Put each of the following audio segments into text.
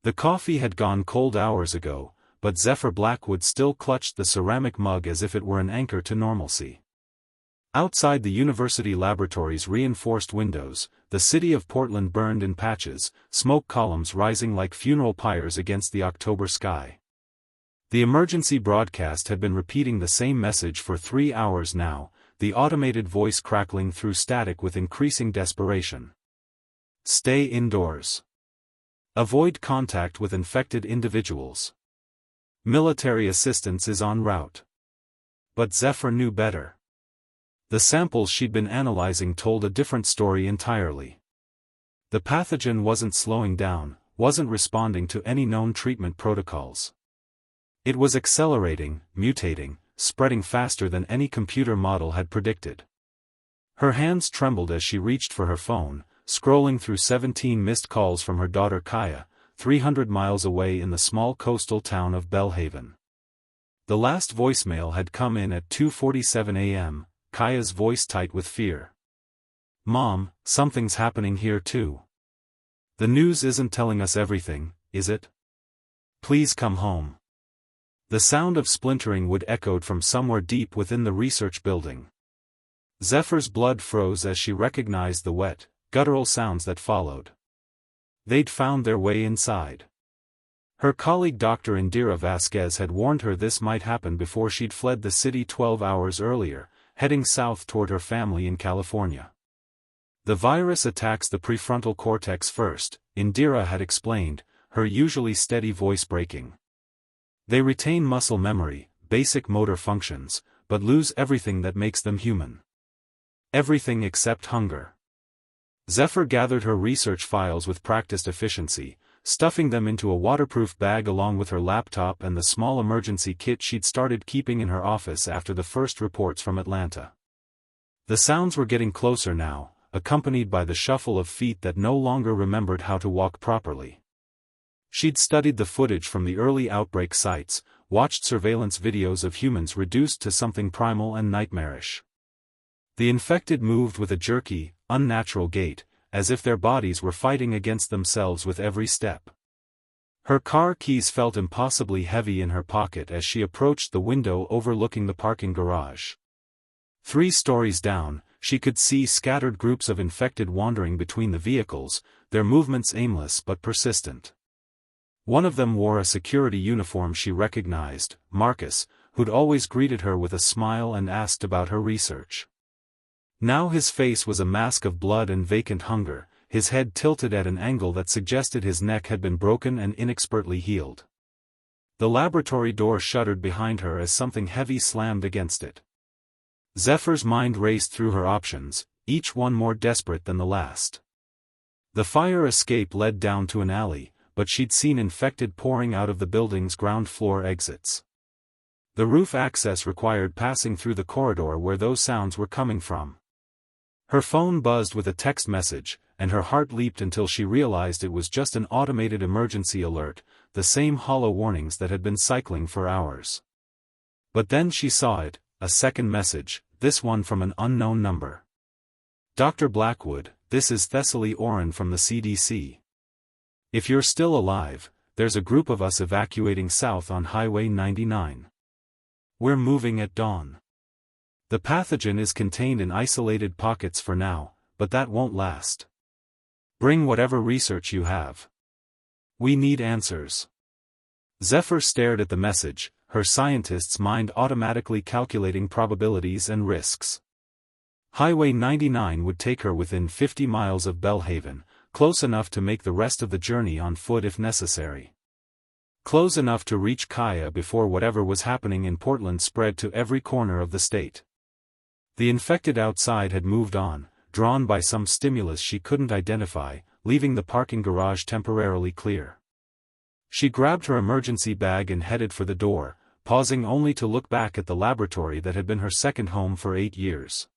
The coffee had gone cold hours ago, but Zephyr Blackwood still clutched the ceramic mug as if it were an anchor to normalcy. Outside the university laboratory's reinforced windows, the city of Portland burned in patches, smoke columns rising like funeral pyres against the October sky. The emergency broadcast had been repeating the same message for 3 hours now, the automated voice crackling through static with increasing desperation. Stay indoors. Avoid contact with infected individuals. Military assistance is en route. But Zephyr knew better. The samples she'd been analyzing told a different story entirely. The pathogen wasn't slowing down, wasn't responding to any known treatment protocols. It was accelerating, mutating, spreading faster than any computer model had predicted. Her hands trembled as she reached for her phone, scrolling through 17 missed calls from her daughter Kaya, 300 miles away in the small coastal town of Belhaven. The last voicemail had come in at 2:47 a.m., Kaya's voice tight with fear. "Mom, something's happening here too. The news isn't telling us everything, is it? Please come home." The sound of splintering wood echoed from somewhere deep within the research building. Zephyr's blood froze as she recognized the wet, guttural sounds that followed. They'd found their way inside. Her colleague Dr. Indira Vasquez had warned her this might happen before she'd fled the city 12 hours earlier, heading south toward her family in California. The virus attacks the prefrontal cortex first, Indira had explained, her usually steady voice breaking. They retain muscle memory, basic motor functions, but lose everything that makes them human. Everything except hunger. Zephyr gathered her research files with practiced efficiency, stuffing them into a waterproof bag along with her laptop and the small emergency kit she'd started keeping in her office after the first reports from Atlanta. The sounds were getting closer now, accompanied by the shuffle of feet that no longer remembered how to walk properly. She'd studied the footage from the early outbreak sites, watched surveillance videos of humans reduced to something primal and nightmarish. The infected moved with a jerky, unnatural gait, as if their bodies were fighting against themselves with every step. Her car keys felt impossibly heavy in her pocket as she approached the window overlooking the parking garage. 3 stories down, she could see scattered groups of infected wandering between the vehicles, their movements aimless but persistent. One of them wore a security uniform she recognized, Marcus, who'd always greeted her with a smile and asked about her research. Now his face was a mask of blood and vacant hunger, his head tilted at an angle that suggested his neck had been broken and inexpertly healed. The laboratory door shuddered behind her as something heavy slammed against it. Zephyr's mind raced through her options, each one more desperate than the last. The fire escape led down to an alley, but she'd seen infected pouring out of the building's ground floor exits. The roof access required passing through the corridor where those sounds were coming from. Her phone buzzed with a text message, and her heart leaped until she realized it was just an automated emergency alert, the same hollow warnings that had been cycling for hours. But then she saw it, a second message, this one from an unknown number. "Dr. Blackwood, this is Thessaly Oren from the CDC. If you're still alive, there's a group of us evacuating south on Highway 99. We're moving at dawn. The pathogen is contained in isolated pockets for now, but that won't last. Bring whatever research you have. We need answers." Zephyr stared at the message, her scientist's mind automatically calculating probabilities and risks. Highway 99 would take her within 50 miles of Belhaven, close enough to make the rest of the journey on foot if necessary. Close enough to reach Kaya before whatever was happening in Portland spread to every corner of the state. The infected outside had moved on, drawn by some stimulus she couldn't identify, leaving the parking garage temporarily clear. She grabbed her emergency bag and headed for the door, pausing only to look back at the laboratory that had been her second home for 8 years.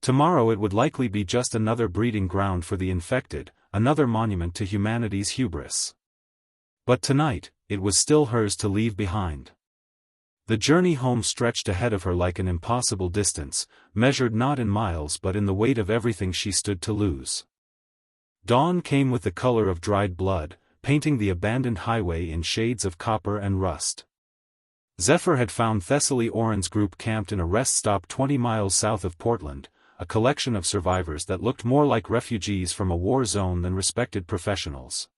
Tomorrow it would likely be just another breeding ground for the infected, another monument to humanity's hubris. But tonight, it was still hers to leave behind. The journey home stretched ahead of her like an impossible distance, measured not in miles but in the weight of everything she stood to lose. Dawn came with the color of dried blood, painting the abandoned highway in shades of copper and rust. Zephyr had found Thessaly Oren's group camped in a rest stop 20 miles south of Portland, a collection of survivors that looked more like refugees from a war zone than respected professionals.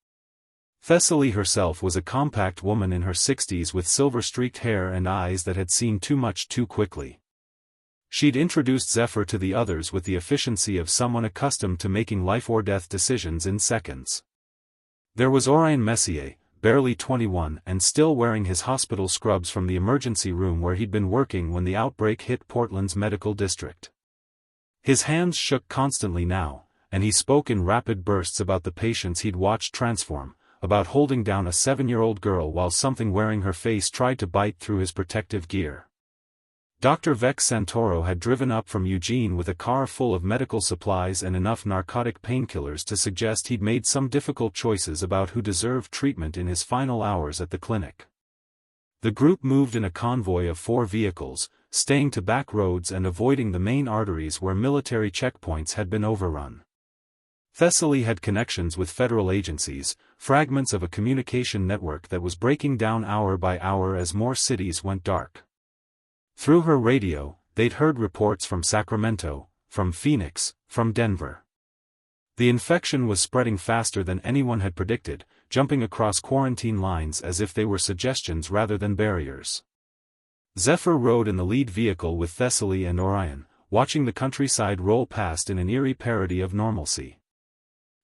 Thessaly herself was a compact woman in her 60s with silver-streaked hair and eyes that had seen too much too quickly. She'd introduced Zephyr to the others with the efficiency of someone accustomed to making life-or-death decisions in seconds. There was Orion Messier, barely 21 and still wearing his hospital scrubs from the emergency room where he'd been working when the outbreak hit Portland's medical district. His hands shook constantly now, and he spoke in rapid bursts about the patients he'd watched transform, about holding down a 7-year-old girl while something wearing her face tried to bite through his protective gear. Dr. Vex Santoro had driven up from Eugene with a car full of medical supplies and enough narcotic painkillers to suggest he'd made some difficult choices about who deserved treatment in his final hours at the clinic. The group moved in a convoy of 4 vehicles, staying to back roads and avoiding the main arteries where military checkpoints had been overrun. Thessaly had connections with federal agencies, fragments of a communication network that was breaking down hour by hour as more cities went dark. Through her radio, they'd heard reports from Sacramento, from Phoenix, from Denver. The infection was spreading faster than anyone had predicted, jumping across quarantine lines as if they were suggestions rather than barriers. Zephyr rode in the lead vehicle with Thessaly and Orion, watching the countryside roll past in an eerie parody of normalcy.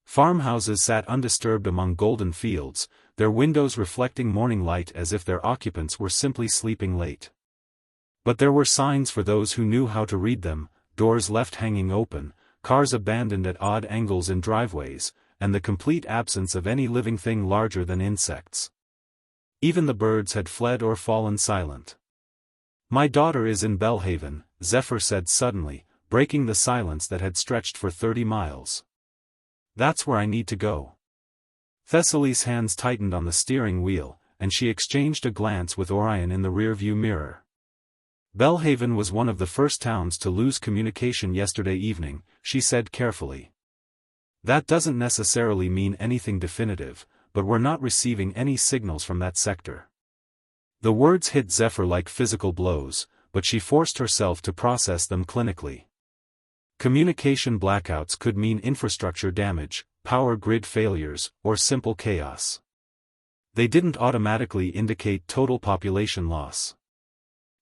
Farmhouses sat undisturbed among golden fields, their windows reflecting morning light as if their occupants were simply sleeping late. But there were signs for those who knew how to read them, doors left hanging open, cars abandoned at odd angles in driveways, and the complete absence of any living thing larger than insects. Even the birds had fled or fallen silent. "My daughter is in Belhaven," Zephyr said suddenly, breaking the silence that had stretched for 30 miles. "That's where I need to go." Thessaly's hands tightened on the steering wheel, and she exchanged a glance with Orion in the rearview mirror. "Belhaven was one of the first towns to lose communication yesterday evening," she said carefully. "That doesn't necessarily mean anything definitive, but we're not receiving any signals from that sector." The words hit Zephyr like physical blows, but she forced herself to process them clinically. Communication blackouts could mean infrastructure damage, power grid failures, or simple chaos. They didn't automatically indicate total population loss.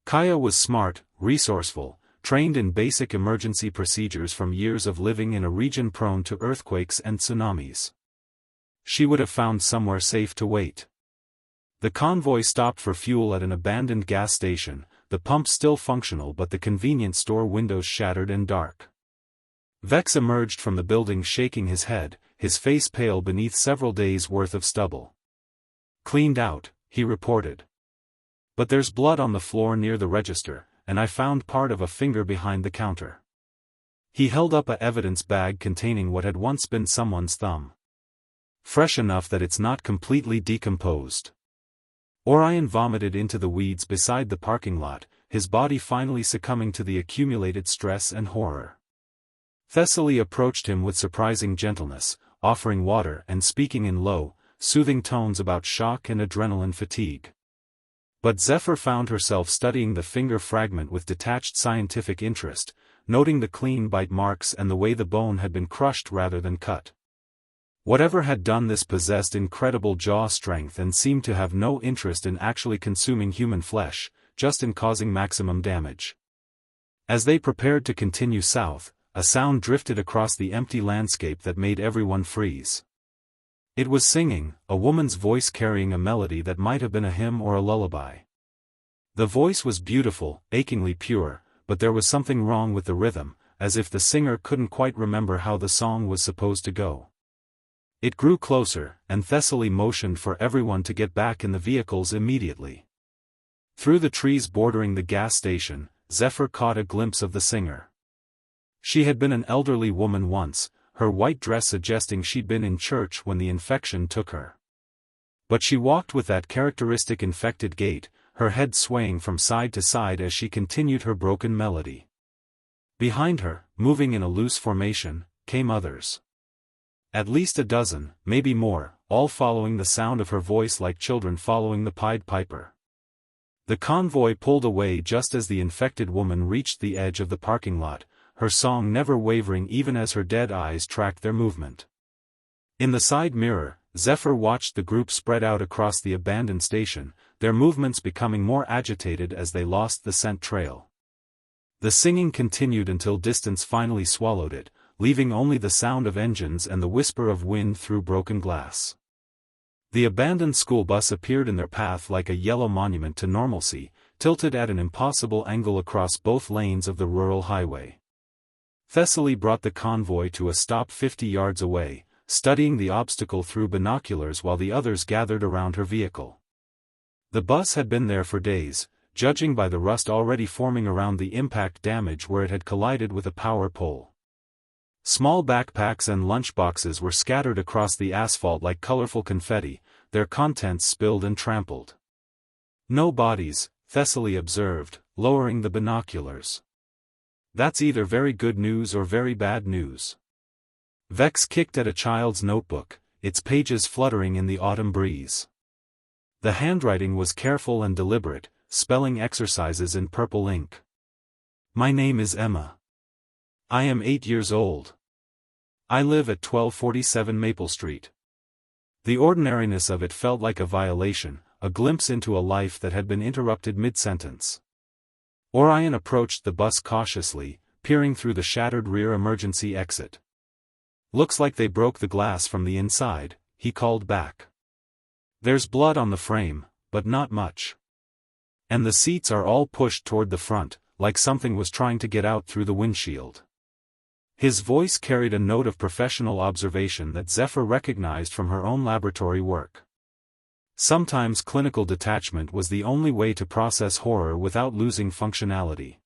Kaya was smart, resourceful, trained in basic emergency procedures from years of living in a region prone to earthquakes and tsunamis. She would have found somewhere safe to wait. The convoy stopped for fuel at an abandoned gas station, the pump still functional but the convenience store windows shattered and dark. Vex emerged from the building shaking his head, his face pale beneath several days' worth of stubble. "Cleaned out," he reported. "But there's blood on the floor near the register, and I found part of a finger behind the counter." He held up a evidence bag containing what had once been someone's thumb. "Fresh enough that it's not completely decomposed." Orion vomited into the weeds beside the parking lot, his body finally succumbing to the accumulated stress and horror. Thessaly approached him with surprising gentleness, offering water and speaking in low, soothing tones about shock and adrenaline fatigue. But Zephyr found herself studying the finger fragment with detached scientific interest, noting the clean bite marks and the way the bone had been crushed rather than cut. Whatever had done this possessed incredible jaw strength and seemed to have no interest in actually consuming human flesh, just in causing maximum damage. As they prepared to continue south, a sound drifted across the empty landscape that made everyone freeze. It was singing, a woman's voice carrying a melody that might have been a hymn or a lullaby. The voice was beautiful, achingly pure, but there was something wrong with the rhythm, as if the singer couldn't quite remember how the song was supposed to go. It grew closer, and Thessaly motioned for everyone to get back in the vehicles immediately. Through the trees bordering the gas station, Zephyr caught a glimpse of the singer. She had been an elderly woman once, her white dress suggesting she'd been in church when the infection took her. But she walked with that characteristic infected gait, her head swaying from side to side as she continued her broken melody. Behind her, moving in a loose formation, came others. At least a dozen, maybe more, all following the sound of her voice like children following the Pied Piper. The convoy pulled away just as the infected woman reached the edge of the parking lot, her song never wavering even as her dead eyes tracked their movement. In the side mirror, Zephyr watched the group spread out across the abandoned station, their movements becoming more agitated as they lost the scent trail. The singing continued until distance finally swallowed it, leaving only the sound of engines and the whisper of wind through broken glass. The abandoned school bus appeared in their path like a yellow monument to normalcy, tilted at an impossible angle across both lanes of the rural highway. Thessaly brought the convoy to a stop 50 yards away, studying the obstacle through binoculars while the others gathered around her vehicle. The bus had been there for days, judging by the rust already forming around the impact damage where it had collided with a power pole. Small backpacks and lunchboxes were scattered across the asphalt like colorful confetti, their contents spilled and trampled. No bodies, Thessaly observed, lowering the binoculars. That's either very good news or very bad news. Vex kicked at a child's notebook, its pages fluttering in the autumn breeze. The handwriting was careful and deliberate, spelling exercises in purple ink. My name is Emma. I am 8 years old. I live at 1247 Maple Street. The ordinariness of it felt like a violation, a glimpse into a life that had been interrupted mid-sentence. Orion approached the bus cautiously, peering through the shattered rear emergency exit. Looks like they broke the glass from the inside, he called back. There's blood on the frame, but not much. And the seats are all pushed toward the front, like something was trying to get out through the windshield. His voice carried a note of professional observation that Zephyr recognized from her own laboratory work. Sometimes clinical detachment was the only way to process horror without losing functionality.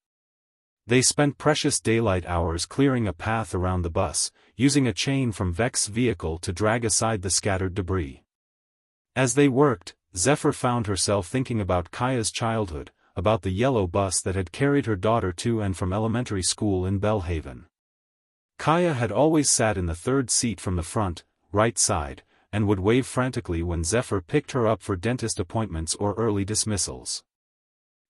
They spent precious daylight hours clearing a path around the bus, using a chain from Vex's vehicle to drag aside the scattered debris. As they worked, Zephyr found herself thinking about Kaya's childhood, about the yellow bus that had carried her daughter to and from elementary school in Bellhaven. Kaya had always sat in the third seat from the front, right side, and would wave frantically when Zephyr picked her up for dentist appointments or early dismissals.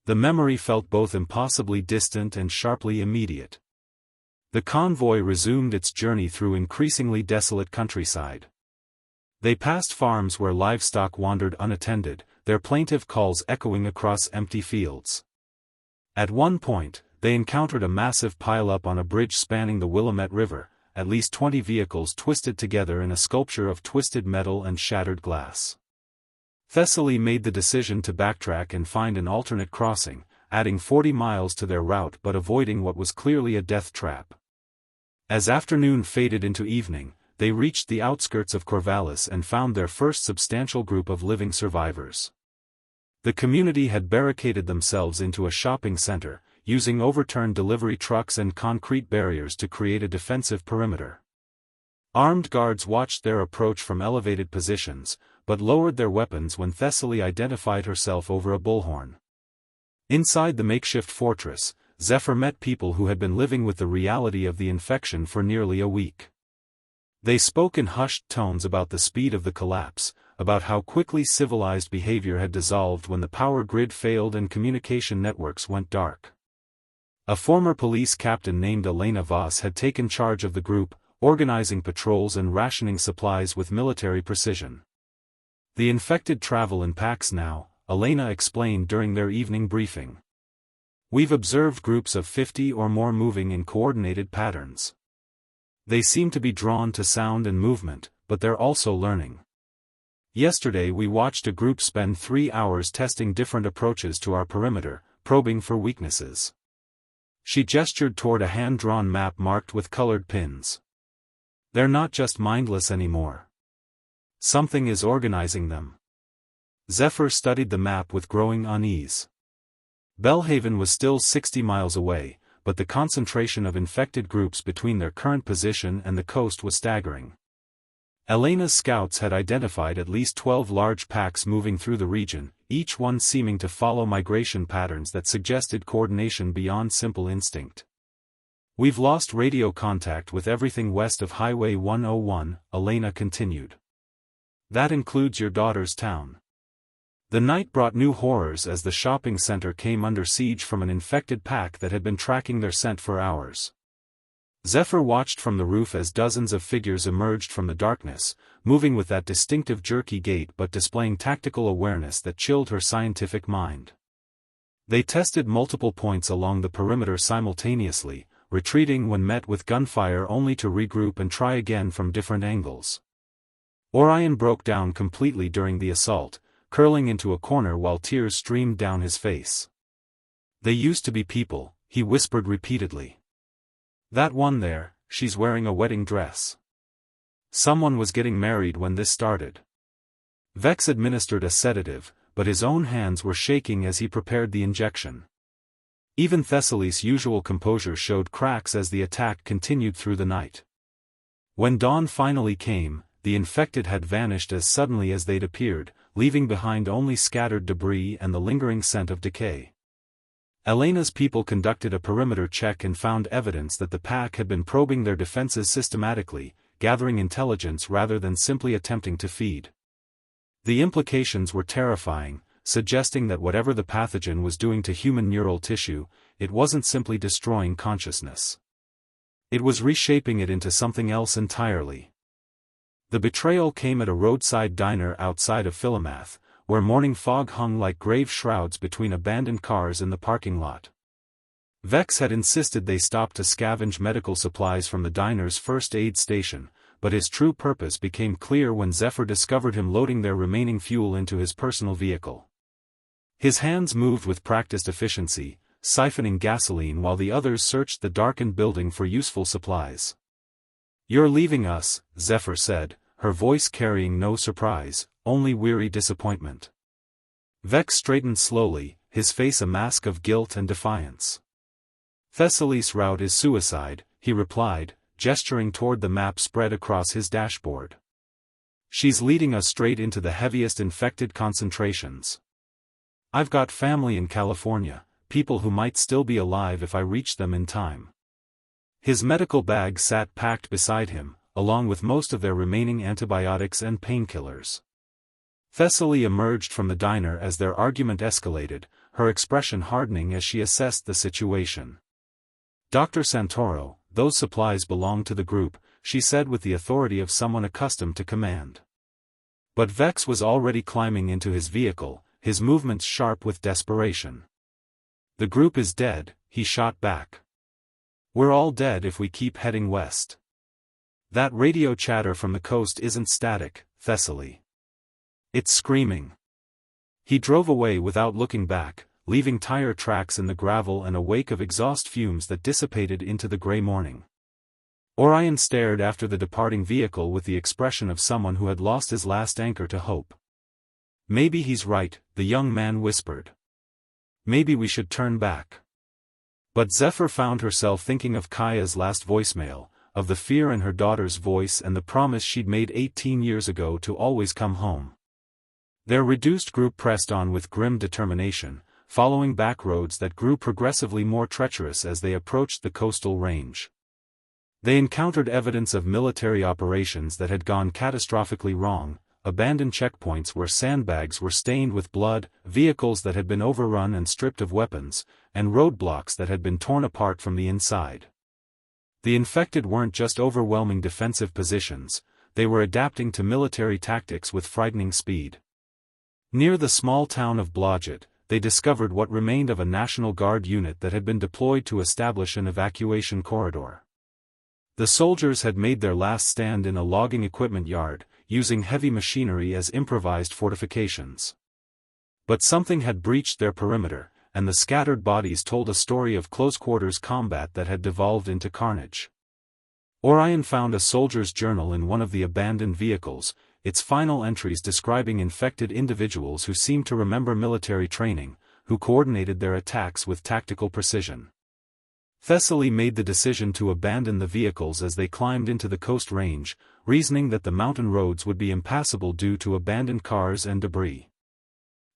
The memory felt both impossibly distant and sharply immediate. The convoy resumed its journey through increasingly desolate countryside. They passed farms where livestock wandered unattended, their plaintive calls echoing across empty fields. At one point, they encountered a massive pile-up on a bridge spanning the Willamette River, at least 20 vehicles twisted together in a sculpture of twisted metal and shattered glass. Thessaly made the decision to backtrack and find an alternate crossing, adding 40 miles to their route but avoiding what was clearly a death trap. As afternoon faded into evening, they reached the outskirts of Corvallis and found their first substantial group of living survivors. The community had barricaded themselves into a shopping center, using overturned delivery trucks and concrete barriers to create a defensive perimeter. Armed guards watched their approach from elevated positions, but lowered their weapons when Thessaly identified herself over a bullhorn. Inside the makeshift fortress, Zephyr met people who had been living with the reality of the infection for nearly a week. They spoke in hushed tones about the speed of the collapse, about how quickly civilized behavior had dissolved when the power grid failed and communication networks went dark. A former police captain named Elena Voss had taken charge of the group, organizing patrols and rationing supplies with military precision. The infected travel in packs now, Elena explained during their evening briefing. We've observed groups of 50 or more moving in coordinated patterns. They seem to be drawn to sound and movement, but they're also learning. Yesterday we watched a group spend 3 hours testing different approaches to our perimeter, probing for weaknesses. She gestured toward a hand-drawn map marked with colored pins. They're not just mindless anymore. Something is organizing them. Zephyr studied the map with growing unease. Bellhaven was still 60 miles away, but the concentration of infected groups between their current position and the coast was staggering. Elena's scouts had identified at least 12 large packs moving through the region, each one seeming to follow migration patterns that suggested coordination beyond simple instinct. We've lost radio contact with everything west of Highway 101, Elena continued. That includes your daughter's town. The night brought new horrors as the shopping center came under siege from an infected pack that had been tracking their scent for hours. Zephyr watched from the roof as dozens of figures emerged from the darkness, moving with that distinctive jerky gait but displaying tactical awareness that chilled her scientific mind. They tested multiple points along the perimeter simultaneously, retreating when met with gunfire only to regroup and try again from different angles. Orion broke down completely during the assault, curling into a corner while tears streamed down his face. "They used to be people," he whispered repeatedly. "That one there, she's wearing a wedding dress. Someone was getting married when this started." Vex administered a sedative, but his own hands were shaking as he prepared the injection. Even Thessaly's usual composure showed cracks as the attack continued through the night. When dawn finally came, the infected had vanished as suddenly as they'd appeared, leaving behind only scattered debris and the lingering scent of decay. Elena's people conducted a perimeter check and found evidence that the pack had been probing their defenses systematically, gathering intelligence rather than simply attempting to feed. The implications were terrifying, suggesting that whatever the pathogen was doing to human neural tissue, it wasn't simply destroying consciousness. It was reshaping it into something else entirely. The betrayal came at a roadside diner outside of Philomath, where morning fog hung like grave shrouds between abandoned cars in the parking lot. Vex had insisted they stop to scavenge medical supplies from the diner's first aid station, but his true purpose became clear when Zephyr discovered him loading their remaining fuel into his personal vehicle. His hands moved with practiced efficiency, siphoning gasoline while the others searched the darkened building for useful supplies. "You're leaving us," Zephyr said, her voice carrying no surprise, only weary disappointment. Vex straightened slowly, his face a mask of guilt and defiance. "Thessaly's route is suicide," he replied, gesturing toward the map spread across his dashboard. "She's leading us straight into the heaviest infected concentrations. I've got family in California, people who might still be alive if I reached them in time." His medical bag sat packed beside him, along with most of their remaining antibiotics and painkillers. Thessaly emerged from the diner as their argument escalated, her expression hardening as she assessed the situation. "Dr. Santoro, those supplies belong to the group," she said with the authority of someone accustomed to command. But Vex was already climbing into his vehicle, his movements sharp with desperation. "The group is dead," he shot back. "We're all dead if we keep heading west. That radio chatter from the coast isn't static, Thessaly. It's screaming." He drove away without looking back, leaving tire tracks in the gravel and a wake of exhaust fumes that dissipated into the gray morning. Orion stared after the departing vehicle with the expression of someone who had lost his last anchor to hope. "Maybe he's right," the young man whispered. "Maybe we should turn back." But Zephyr found herself thinking of Kaya's last voicemail, of the fear in her daughter's voice and the promise she'd made 18 years ago to always come home. Their reduced group pressed on with grim determination, following back roads that grew progressively more treacherous as they approached the coastal range. They encountered evidence of military operations that had gone catastrophically wrong, abandoned checkpoints where sandbags were stained with blood, vehicles that had been overrun and stripped of weapons, and roadblocks that had been torn apart from the inside. The infected weren't just overwhelming defensive positions, they were adapting to military tactics with frightening speed. Near the small town of Blodgett, they discovered what remained of a National Guard unit that had been deployed to establish an evacuation corridor. The soldiers had made their last stand in a logging equipment yard, using heavy machinery as improvised fortifications. But something had breached their perimeter, and the scattered bodies told a story of close-quarters combat that had devolved into carnage. Orion found a soldier's journal in one of the abandoned vehicles, its final entries describing infected individuals who seemed to remember military training, who coordinated their attacks with tactical precision. Thessaly made the decision to abandon the vehicles as they climbed into the coast range, reasoning that the mountain roads would be impassable due to abandoned cars and debris.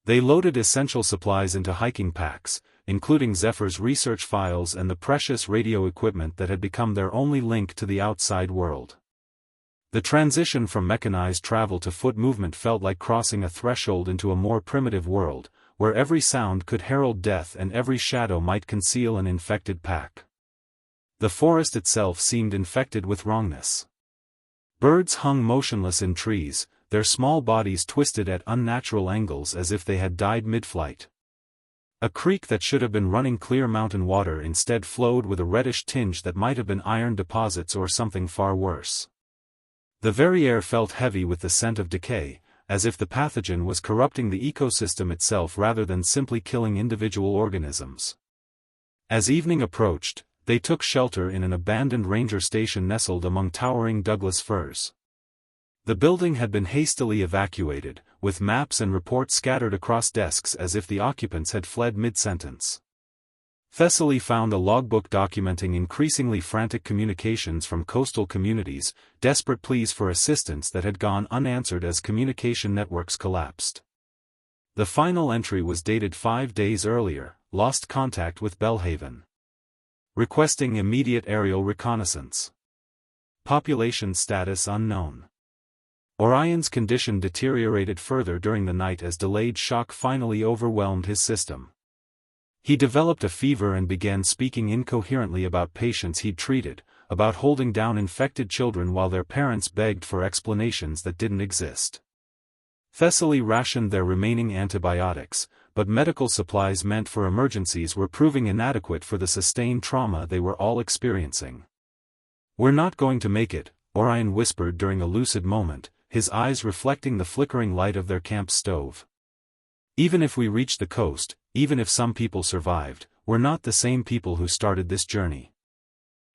They loaded essential supplies into hiking packs, including Zephyr's research files and the precious radio equipment that had become their only link to the outside world. The transition from mechanized travel to foot movement felt like crossing a threshold into a more primitive world, where every sound could herald death and every shadow might conceal an infected pack. The forest itself seemed infected with wrongness. Birds hung motionless in trees, their small bodies twisted at unnatural angles as if they had died mid-flight. A creek that should have been running clear mountain water instead flowed with a reddish tinge that might have been iron deposits or something far worse. The very air felt heavy with the scent of decay, as if the pathogen was corrupting the ecosystem itself rather than simply killing individual organisms. As evening approached, they took shelter in an abandoned ranger station nestled among towering Douglas firs. The building had been hastily evacuated, with maps and reports scattered across desks as if the occupants had fled mid-sentence. Thessaly found a logbook documenting increasingly frantic communications from coastal communities, desperate pleas for assistance that had gone unanswered as communication networks collapsed. The final entry was dated 5 days earlier, lost contact with Belhaven. Requesting immediate aerial reconnaissance. Population status unknown. Orion's condition deteriorated further during the night as delayed shock finally overwhelmed his system. He developed a fever and began speaking incoherently about patients he'd treated, about holding down infected children while their parents begged for explanations that didn't exist. Thessaly rationed their remaining antibiotics, but medical supplies meant for emergencies were proving inadequate for the sustained trauma they were all experiencing. "We're not going to make it," Orion whispered during a lucid moment, his eyes reflecting the flickering light of their camp stove. "Even if we reach the coast, even if some people survived, we're not the same people who started this journey.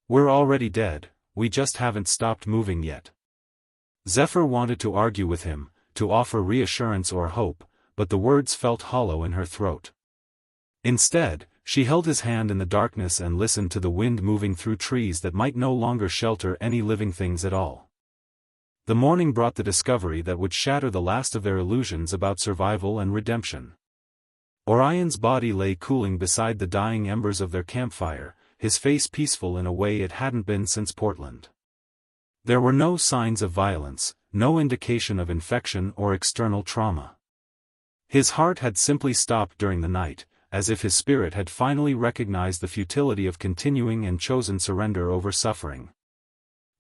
We're already dead, we just haven't stopped moving yet." Zephyr wanted to argue with him, to offer reassurance or hope, but the words felt hollow in her throat. Instead, she held his hand in the darkness and listened to the wind moving through trees that might no longer shelter any living things at all. The morning brought the discovery that would shatter the last of their illusions about survival and redemption. Orion's body lay cooling beside the dying embers of their campfire, his face peaceful in a way it hadn't been since Portland. There were no signs of violence, no indication of infection or external trauma. His heart had simply stopped during the night, as if his spirit had finally recognized the futility of continuing and chosen surrender over suffering.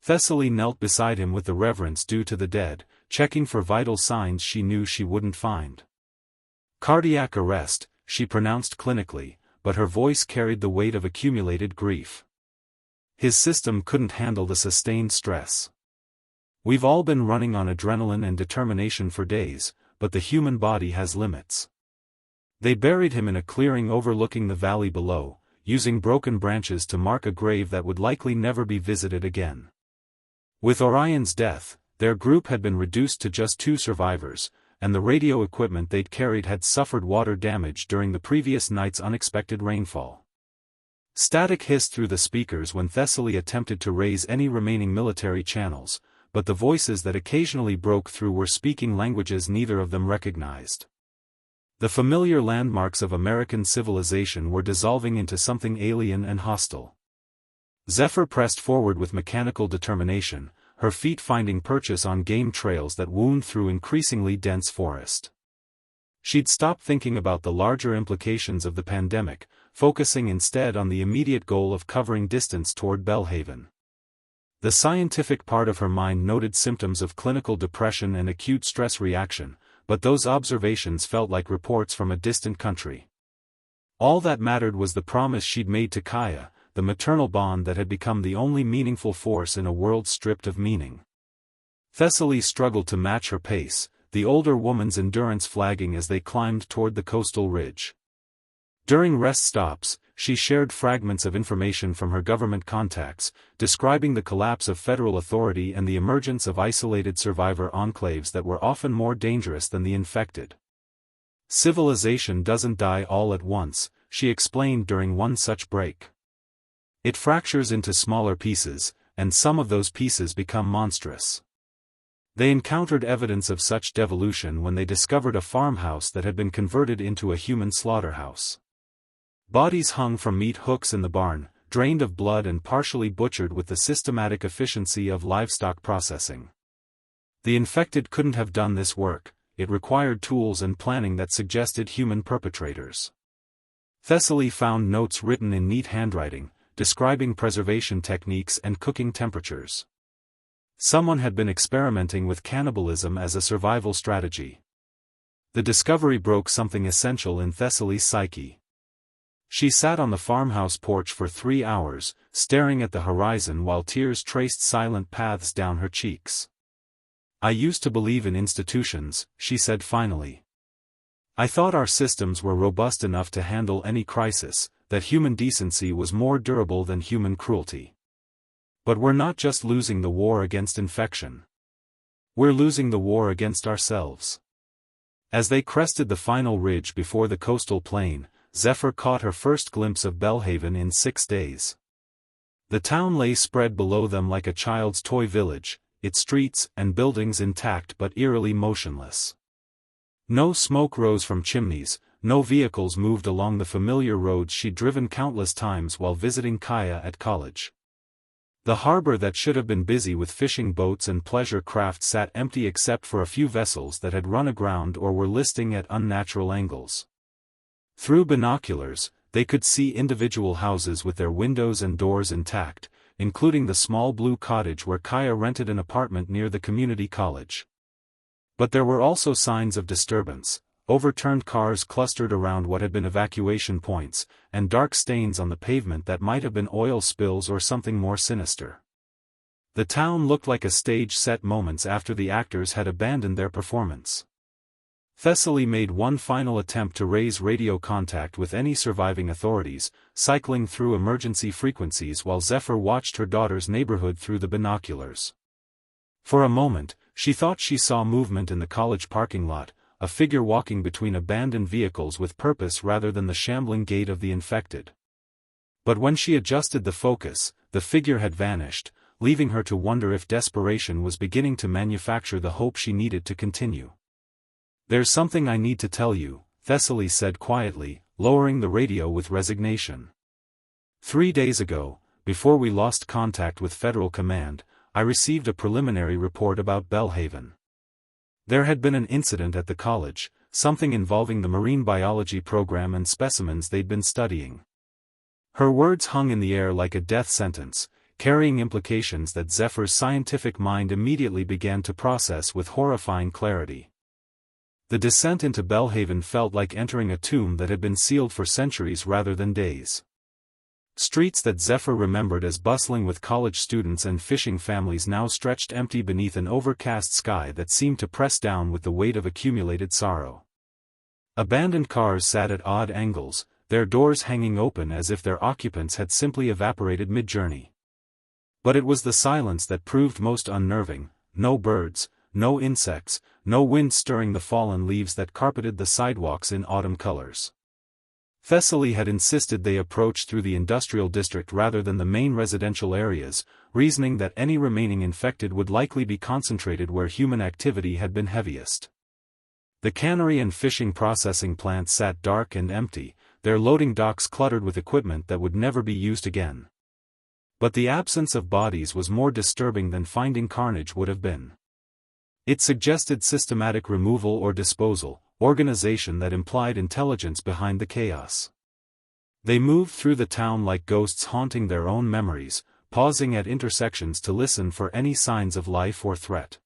Thessaly knelt beside him with the reverence due to the dead, checking for vital signs she knew she wouldn't find. "Cardiac arrest," she pronounced clinically, but her voice carried the weight of accumulated grief. His system couldn't handle the sustained stress. "We've all been running on adrenaline and determination for days, but the human body has limits." They buried him in a clearing overlooking the valley below, using broken branches to mark a grave that would likely never be visited again. With Orion's death, their group had been reduced to just 2 survivors, and the radio equipment they'd carried had suffered water damage during the previous night's unexpected rainfall. Static hissed through the speakers when Thessaly attempted to raise any remaining military channels, but the voices that occasionally broke through were speaking languages neither of them recognized. The familiar landmarks of American civilization were dissolving into something alien and hostile. Zephyr pressed forward with mechanical determination, her feet finding purchase on game trails that wound through increasingly dense forest. She'd stopped thinking about the larger implications of the pandemic, focusing instead on the immediate goal of covering distance toward Belhaven. The scientific part of her mind noted symptoms of clinical depression and acute stress reaction, but those observations felt like reports from a distant country. All that mattered was the promise she'd made to Kaya, the maternal bond that had become the only meaningful force in a world stripped of meaning. Thessaly struggled to match her pace, the older woman's endurance flagging as they climbed toward the coastal ridge. During rest stops, she shared fragments of information from her government contacts, describing the collapse of federal authority and the emergence of isolated survivor enclaves that were often more dangerous than the infected. "Civilization doesn't die all at once," she explained during one such break. "It fractures into smaller pieces, and some of those pieces become monstrous." They encountered evidence of such devolution when they discovered a farmhouse that had been converted into a human slaughterhouse. Bodies hung from meat hooks in the barn, drained of blood and partially butchered with the systematic efficiency of livestock processing. The infected couldn't have done this work, it required tools and planning that suggested human perpetrators. Thessaly found notes written in neat handwriting, describing preservation techniques and cooking temperatures. Someone had been experimenting with cannibalism as a survival strategy. The discovery broke something essential in Thessaly's psyche. She sat on the farmhouse porch for 3 hours, staring at the horizon while tears traced silent paths down her cheeks. "I used to believe in institutions," she said finally. "I thought our systems were robust enough to handle any crisis, that human decency was more durable than human cruelty. But we're not just losing the war against infection. We're losing the war against ourselves." As they crested the final ridge before the coastal plain, Zephyr caught her first glimpse of Belhaven in 6 days. The town lay spread below them like a child's toy village, its streets and buildings intact but eerily motionless. No smoke rose from chimneys, no vehicles moved along the familiar roads she'd driven countless times while visiting Kaya at college. The harbor that should have been busy with fishing boats and pleasure craft sat empty except for a few vessels that had run aground or were listing at unnatural angles. Through binoculars, they could see individual houses with their windows and doors intact, including the small blue cottage where Kaya rented an apartment near the community college. But there were also signs of disturbance: overturned cars clustered around what had been evacuation points, and dark stains on the pavement that might have been oil spills or something more sinister. The town looked like a stage set moments after the actors had abandoned their performance. Thessaly made one final attempt to raise radio contact with any surviving authorities, cycling through emergency frequencies while Zephyr watched her daughter's neighborhood through the binoculars. For a moment, she thought she saw movement in the college parking lot, a figure walking between abandoned vehicles with purpose rather than the shambling gait of the infected. But when she adjusted the focus, the figure had vanished, leaving her to wonder if desperation was beginning to manufacture the hope she needed to continue. "There's something I need to tell you," Thessaly said quietly, lowering the radio with resignation. 3 days ago, before we lost contact with Federal Command, I received a preliminary report about Belhaven. There had been an incident at the college, something involving the marine biology program and specimens they'd been studying. Her words hung in the air like a death sentence, carrying implications that Zephyr's scientific mind immediately began to process with horrifying clarity. The descent into Belhaven felt like entering a tomb that had been sealed for centuries rather than days. Streets that Zephyr remembered as bustling with college students and fishing families now stretched empty beneath an overcast sky that seemed to press down with the weight of accumulated sorrow. Abandoned cars sat at odd angles, their doors hanging open as if their occupants had simply evaporated mid-journey. But it was the silence that proved most unnerving: no birds, no insects, no wind stirring the fallen leaves that carpeted the sidewalks in autumn colors. Thessaly had insisted they approach through the industrial district rather than the main residential areas, reasoning that any remaining infected would likely be concentrated where human activity had been heaviest. The cannery and fishing processing plants sat dark and empty, their loading docks cluttered with equipment that would never be used again. But the absence of bodies was more disturbing than finding carnage would have been. It suggested systematic removal or disposal, organization that implied intelligence behind the chaos. They moved through the town like ghosts haunting their own memories, pausing at intersections to listen for any signs of life or threat.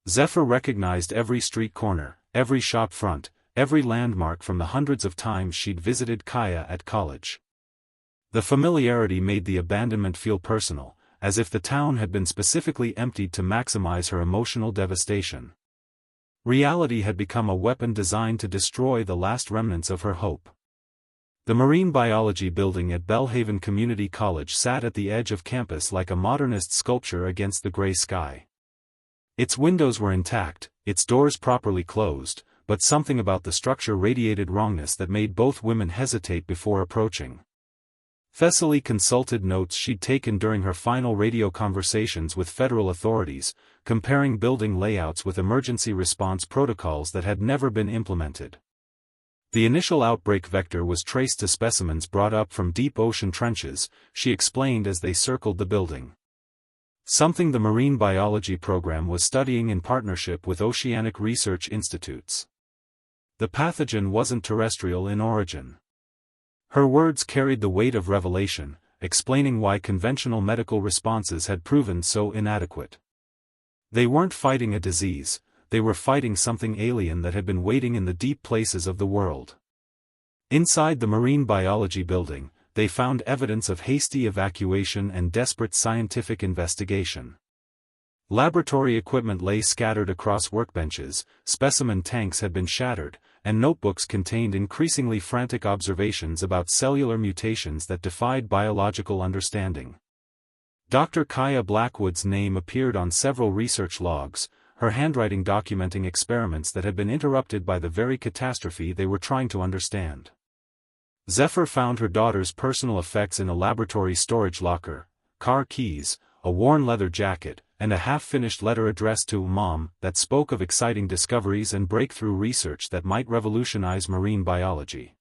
Zephyr recognized every street corner, every shop front, every landmark from the hundreds of times she'd visited Kaya at college. The familiarity made the abandonment feel personal, as if the town had been specifically emptied to maximize her emotional devastation. Reality had become a weapon designed to destroy the last remnants of her hope. The marine biology building at Belhaven Community College sat at the edge of campus like a modernist sculpture against the gray sky. Its windows were intact, its doors properly closed, but something about the structure radiated wrongness that made both women hesitate before approaching. Thessaly consulted notes she'd taken during her final radio conversations with federal authorities, comparing building layouts with emergency response protocols that had never been implemented. The initial outbreak vector was traced to specimens brought up from deep ocean trenches, she explained as they circled the building. something the marine biology program was studying in partnership with oceanic research institutes. The pathogen wasn't terrestrial in origin. Her words carried the weight of revelation, explaining why conventional medical responses had proven so inadequate. They weren't fighting a disease, they were fighting something alien that had been waiting in the deep places of the world. Inside the marine biology building, they found evidence of hasty evacuation and desperate scientific investigation. Laboratory equipment lay scattered across workbenches, specimen tanks had been shattered, and notebooks contained increasingly frantic observations about cellular mutations that defied biological understanding. Dr. Kaya Blackwood's name appeared on several research logs, her handwriting documenting experiments that had been interrupted by the very catastrophe they were trying to understand. Zephyr found her daughter's personal effects in a laboratory storage locker, car keys, a worn leather jacket, and a half-finished letter addressed to Mom that spoke of exciting discoveries and breakthrough research that might revolutionize marine biology.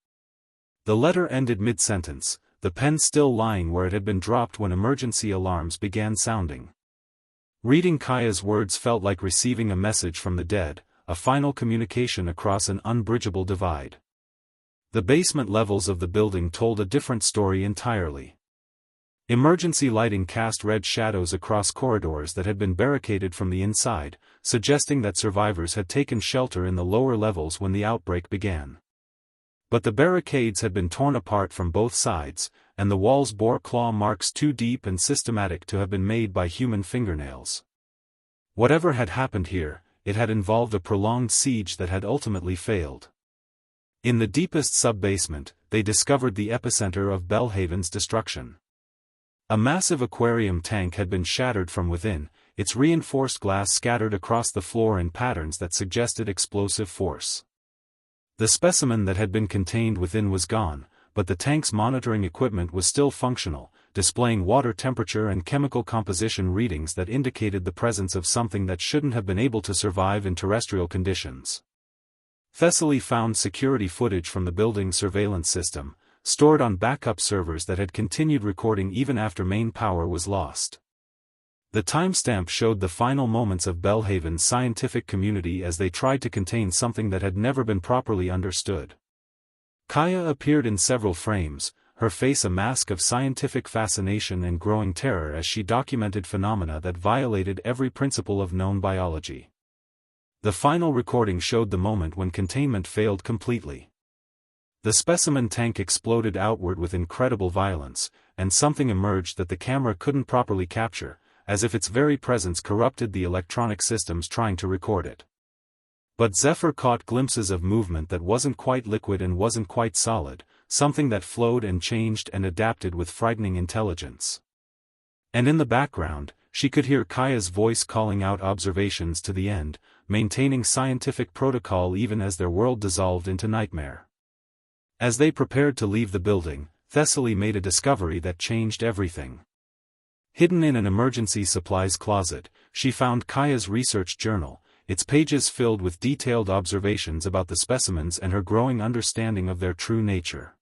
The letter ended mid-sentence, the pen still lying where it had been dropped when emergency alarms began sounding. Reading Kaya's words felt like receiving a message from the dead, a final communication across an unbridgeable divide. The basement levels of the building told a different story entirely. Emergency lighting cast red shadows across corridors that had been barricaded from the inside, suggesting that survivors had taken shelter in the lower levels when the outbreak began. But the barricades had been torn apart from both sides, and the walls bore claw marks too deep and systematic to have been made by human fingernails. Whatever had happened here, it had involved a prolonged siege that had ultimately failed. In the deepest sub-basement, they discovered the epicenter of Belhaven's destruction. A massive aquarium tank had been shattered from within, its reinforced glass scattered across the floor in patterns that suggested explosive force. The specimen that had been contained within was gone, but the tank's monitoring equipment was still functional, displaying water temperature and chemical composition readings that indicated the presence of something that shouldn't have been able to survive in terrestrial conditions. Thessaly found security footage from the building's surveillance system, stored on backup servers that had continued recording even after main power was lost. The timestamp showed the final moments of Belhaven's scientific community as they tried to contain something that had never been properly understood. Kaya appeared in several frames, her face a mask of scientific fascination and growing terror as she documented phenomena that violated every principle of known biology. The final recording showed the moment when containment failed completely. The specimen tank exploded outward with incredible violence, and something emerged that the camera couldn't properly capture, as if its very presence corrupted the electronic systems trying to record it. But Zephyr caught glimpses of movement that wasn't quite liquid and wasn't quite solid, something that flowed and changed and adapted with frightening intelligence. And in the background, she could hear Kaya's voice calling out observations to the end, maintaining scientific protocol even as their world dissolved into nightmare. As they prepared to leave the building, Thessaly made a discovery that changed everything. Hidden in an emergency supplies closet, she found Kaya's research journal, its pages filled with detailed observations about the specimens and her growing understanding of their true nature.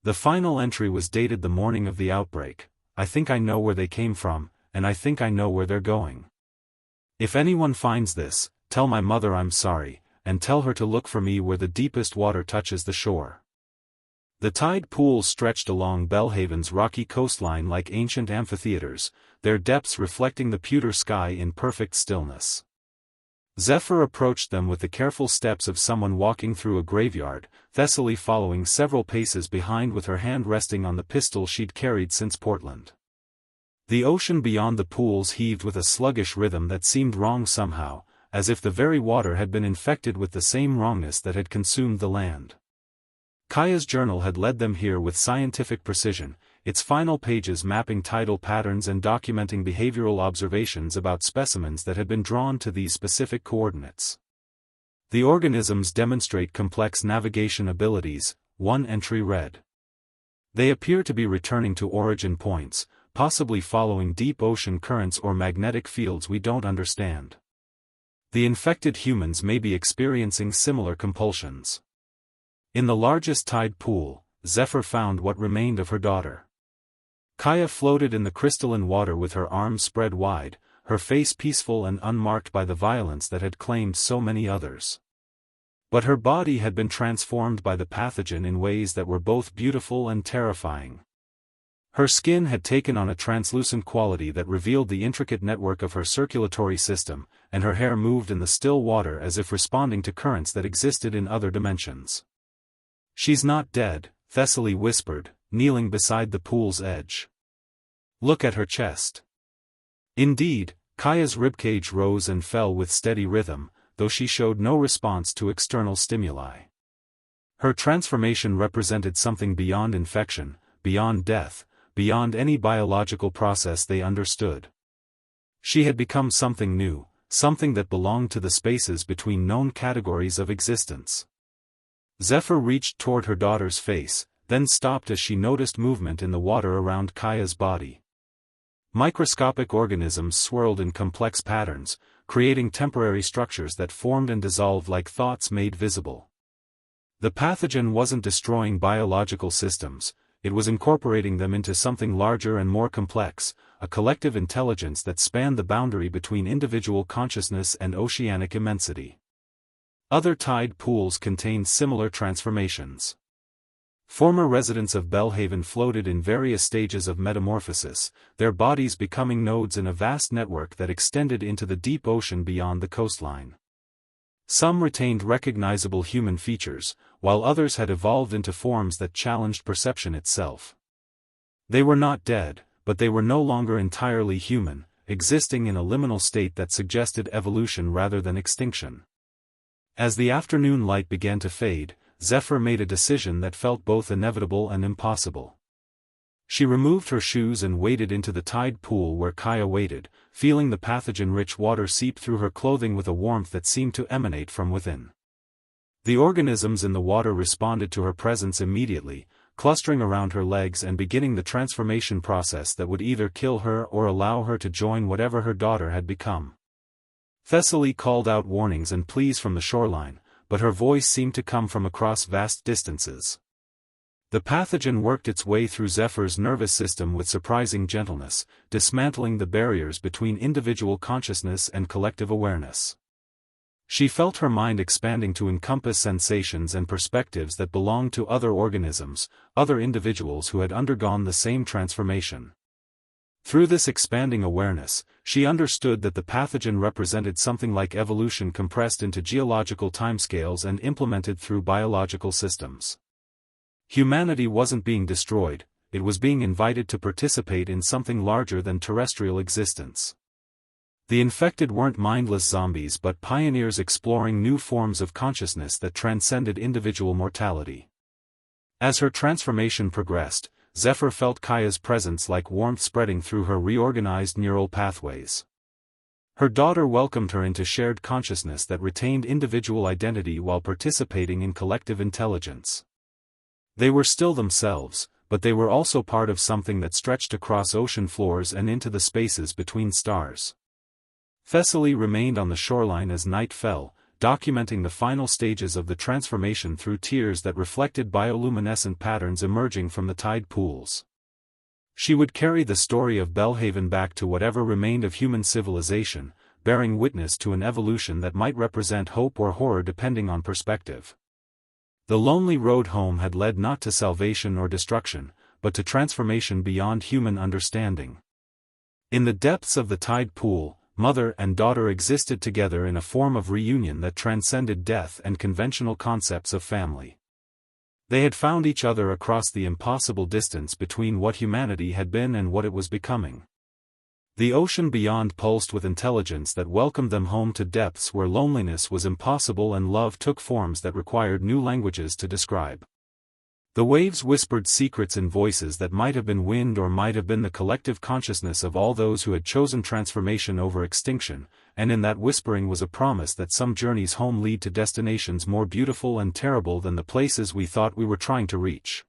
The final entry was dated the morning of the outbreak. "I think I know where they came from, and I think I know where they're going. If anyone finds this, tell my mother I'm sorry, and tell her to look for me where the deepest water touches the shore." The tide pools stretched along Belhaven's rocky coastline like ancient amphitheaters, their depths reflecting the pewter sky in perfect stillness. Zephyr approached them with the careful steps of someone walking through a graveyard, Thessaly following several paces behind with her hand resting on the pistol she'd carried since Portland. The ocean beyond the pools heaved with a sluggish rhythm that seemed wrong somehow, as if the very water had been infected with the same wrongness that had consumed the land. Kaya's journal had led them here with scientific precision, its final pages mapping tidal patterns and documenting behavioral observations about specimens that had been drawn to these specific coordinates. The organisms demonstrate complex navigation abilities, one entry read. They appear to be returning to origin points, possibly following deep ocean currents or magnetic fields we don't understand. The infected humans may be experiencing similar compulsions. In the largest tide pool, Zephyr found what remained of her daughter. Kaya floated in the crystalline water with her arms spread wide, her face peaceful and unmarked by the violence that had claimed so many others. But her body had been transformed by the pathogen in ways that were both beautiful and terrifying. Her skin had taken on a translucent quality that revealed the intricate network of her circulatory system, and her hair moved in the still water as if responding to currents that existed in other dimensions. "She's not dead," Thessaly whispered, kneeling beside the pool's edge. "Look at her chest." Indeed, Kaya's ribcage rose and fell with steady rhythm, though she showed no response to external stimuli. Her transformation represented something beyond infection, beyond death, beyond any biological process they understood. She had become something new, something that belonged to the spaces between known categories of existence. Zephyr reached toward her daughter's face, then stopped as she noticed movement in the water around Kaya's body. Microscopic organisms swirled in complex patterns, creating temporary structures that formed and dissolved like thoughts made visible. The pathogen wasn't destroying biological systems, it was incorporating them into something larger and more complex, a collective intelligence that spanned the boundary between individual consciousness and oceanic immensity. Other tide pools contained similar transformations. Former residents of Belhaven floated in various stages of metamorphosis, their bodies becoming nodes in a vast network that extended into the deep ocean beyond the coastline. Some retained recognizable human features, while others had evolved into forms that challenged perception itself. They were not dead, but they were no longer entirely human, existing in a liminal state that suggested evolution rather than extinction. As the afternoon light began to fade, Zephyr made a decision that felt both inevitable and impossible. She removed her shoes and waded into the tide pool where Kaya waited, feeling the pathogen-rich water seep through her clothing with a warmth that seemed to emanate from within. The organisms in the water responded to her presence immediately, clustering around her legs and beginning the transformation process that would either kill her or allow her to join whatever her daughter had become. Thessaly called out warnings and pleas from the shoreline, but her voice seemed to come from across vast distances. The pathogen worked its way through Zephyr's nervous system with surprising gentleness, dismantling the barriers between individual consciousness and collective awareness. She felt her mind expanding to encompass sensations and perspectives that belonged to other organisms, other individuals who had undergone the same transformation. Through this expanding awareness, she understood that the pathogen represented something like evolution compressed into geological timescales and implemented through biological systems. Humanity wasn't being destroyed, it was being invited to participate in something larger than terrestrial existence. The infected weren't mindless zombies but pioneers exploring new forms of consciousness that transcended individual mortality. As her transformation progressed, Zephyr felt Kaya's presence like warmth spreading through her reorganized neural pathways. Her daughter welcomed her into shared consciousness that retained individual identity while participating in collective intelligence. They were still themselves, but they were also part of something that stretched across ocean floors and into the spaces between stars. Thessaly remained on the shoreline as night fell, documenting the final stages of the transformation through tears that reflected bioluminescent patterns emerging from the tide pools. She would carry the story of Belhaven back to whatever remained of human civilization, bearing witness to an evolution that might represent hope or horror depending on perspective. The lonely road home had led not to salvation or destruction, but to transformation beyond human understanding. In the depths of the tide pool, mother and daughter existed together in a form of reunion that transcended death and conventional concepts of family. They had found each other across the impossible distance between what humanity had been and what it was becoming. The ocean beyond pulsed with intelligence that welcomed them home to depths where loneliness was impossible and love took forms that required new languages to describe. The waves whispered secrets in voices that might have been wind or might have been the collective consciousness of all those who had chosen transformation over extinction, and in that whispering was a promise that some journeys home lead to destinations more beautiful and terrible than the places we thought we were trying to reach.